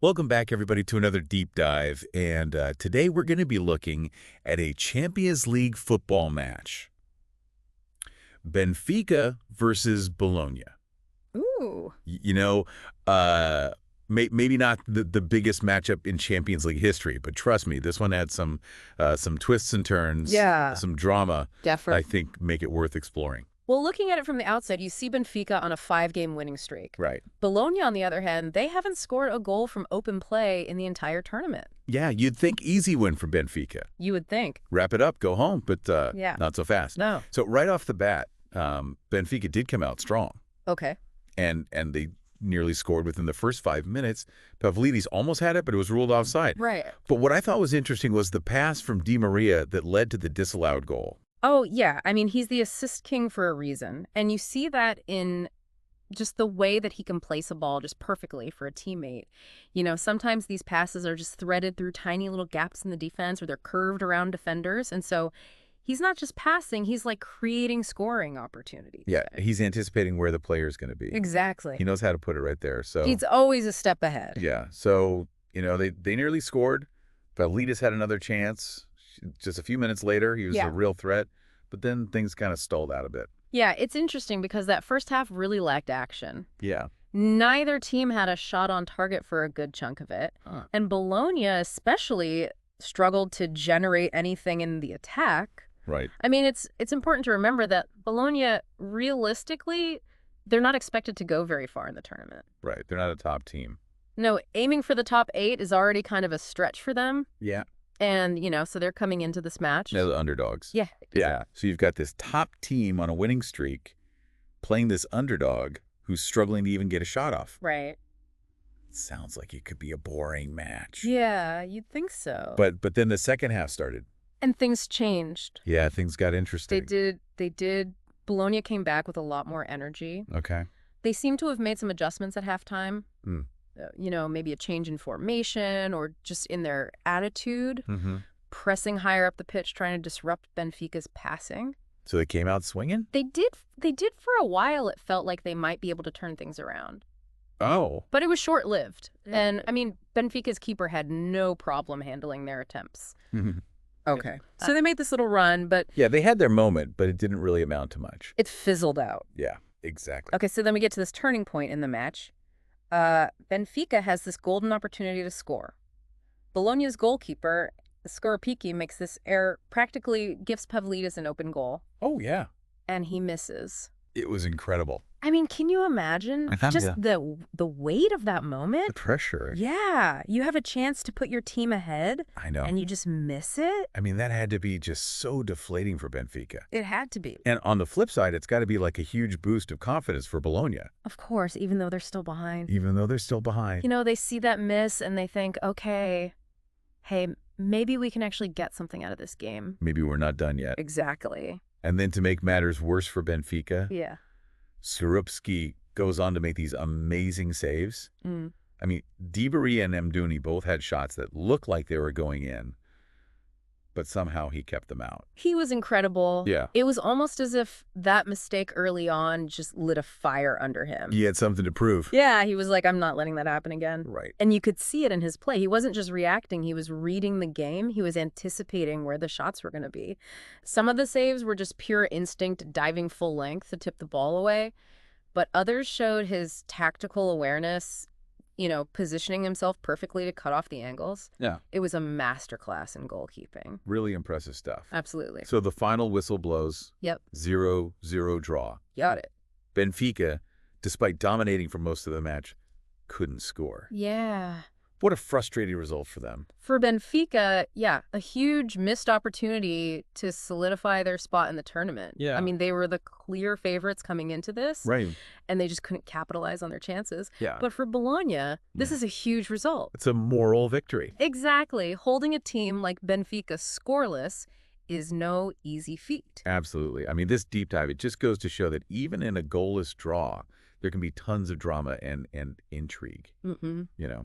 Welcome back, everybody, to another deep dive. And today we're going to be looking at a Champions League football match. Benfica versus Bologna. Ooh. Maybe not the biggest matchup in Champions League history, but trust me, this one had some twists and turns, Yeah. some drama that I Definitely. think make it worth exploring. Well, looking at it from the outside, you see Benfica on a 5-game winning streak. Right. Bologna, on the other hand, they haven't scored a goal from open play in the entire tournament. Yeah, you'd think easy win for Benfica. You would think. Wrap it up, go home, but Yeah. not so fast. No. So right off the bat, Benfica did come out strong. Okay. And they nearly scored within the first 5 minutes. Pavlidis almost had it, but it was ruled offside. Right. But what I thought was interesting was the pass from Di Maria that led to the disallowed goal. Oh, yeah. I mean, he's the assist king for a reason. And you see that in just the way that he can place a ball just perfectly for a teammate. You know, sometimes these passes are just threaded through tiny little gaps in the defense or they're curved around defenders. And so he's not just passing, he's like creating scoring opportunities. Yeah, he's anticipating where the player is going to be. Exactly. He knows how to put it right there. So He's always a step ahead. yeah, so, they nearly scored. Pavlidis had another chance. Just a few minutes later, he was a real threat. But then things kind of stalled out a bit. Yeah, it's interesting because that first half really lacked action. Yeah. Neither team had a shot on target for a good chunk of it. And Bologna especially struggled to generate anything in the attack. Right. I mean, it's important to remember that Bologna, realistically, they're not expected to go very far in the tournament. Right. They're not a top team. No, aiming for the top 8 is already kind of a stretch for them. Yeah. And, so they're coming into this match. They're the underdogs. Yeah. Yeah. So you've got this top team on a winning streak playing this underdog who's struggling to even get a shot off. Right. Sounds like it could be a boring match. Yeah, you'd think so. But then the second half started. And things changed. Yeah, things got interesting. They did. Bologna came back with a lot more energy. Okay. They seem to have made some adjustments at halftime. Mm. Maybe a change in formation or just in their attitude, pressing higher up the pitch, trying to disrupt Benfica's passing. So they came out swinging? They did for a while. It felt like they might be able to turn things around. Oh. But it was short-lived. And, I mean, Benfica's keeper had no problem handling their attempts. Okay. So they made this little run, but... Yeah, they had their moment, but it didn't really amount to much. It fizzled out. Yeah, exactly. Okay, so then we get to this turning point in the match. Benfica has this golden opportunity to score. Bologna's goalkeeper, Skorupski, makes this error, practically gives Pavlidis an open goal. Oh, yeah. And he misses. It was incredible. I mean, can you imagine just the weight of that moment? The pressure. Yeah. You have a chance to put your team ahead. I know. And you just miss it? I mean, that had to be just so deflating for Benfica. It had to be. And on the flip side, it's got to be like a huge boost of confidence for Bologna. Of course, even though they're still behind. Even though they're still behind. They see that miss and they think, okay, hey, maybe we can actually get something out of this game. Maybe we're not done yet. Exactly. And then to make matters worse for Benfica, Yeah. Skorupski goes on to make these amazing saves. I mean, Di Maria and Mduni both had shots that looked like they were going in, but somehow he kept them out. He was incredible. Yeah. It was almost as if that mistake early on just lit a fire under him. He had something to prove. Yeah, he was like, I'm not letting that happen again. Right. And you could see it in his play. He wasn't just reacting. He was reading the game. He was anticipating where the shots were going to be. Some of the saves were just pure instinct, diving full length to tip the ball away. But others showed his tactical awareness, positioning himself perfectly to cut off the angles. Yeah. It was a masterclass in goalkeeping. Really impressive stuff. Absolutely. So the final whistle blows. Yep. 0-0 draw. Got it. Benfica, despite dominating for most of the match, couldn't score. Yeah. What a frustrating result for them. For Benfica, yeah, a huge missed opportunity to solidify their spot in the tournament. Yeah. I mean, they were the clear favorites coming into this. Right. And they just couldn't capitalize on their chances. Yeah. But for Bologna, this is a huge result. It's a moral victory. Exactly. Holding a team like Benfica scoreless is no easy feat. Absolutely. I mean, this deep dive, it just goes to show that even in a goalless draw, there can be tons of drama and intrigue.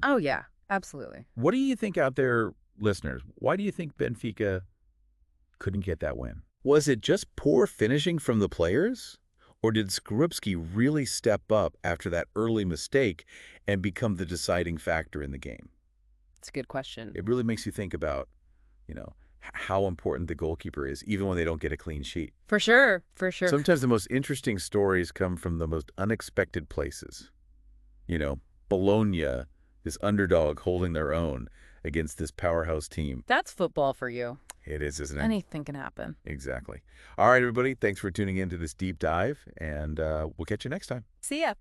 Oh, yeah. Absolutely. What do you think out there, listeners? Why do you think Benfica couldn't get that win? Was it just poor finishing from the players? Or did Skorupski really step up after that early mistake and become the deciding factor in the game? It's a good question. It really makes you think about, how important the goalkeeper is, even when they don't get a clean sheet. For sure, for sure. Sometimes the most interesting stories come from the most unexpected places. Bologna, this underdog holding their own against this powerhouse team. That's football for you. It is, isn't it? Anything can happen. Exactly. All right, everybody. Thanks for tuning in to this deep dive, and we'll catch you next time. See ya.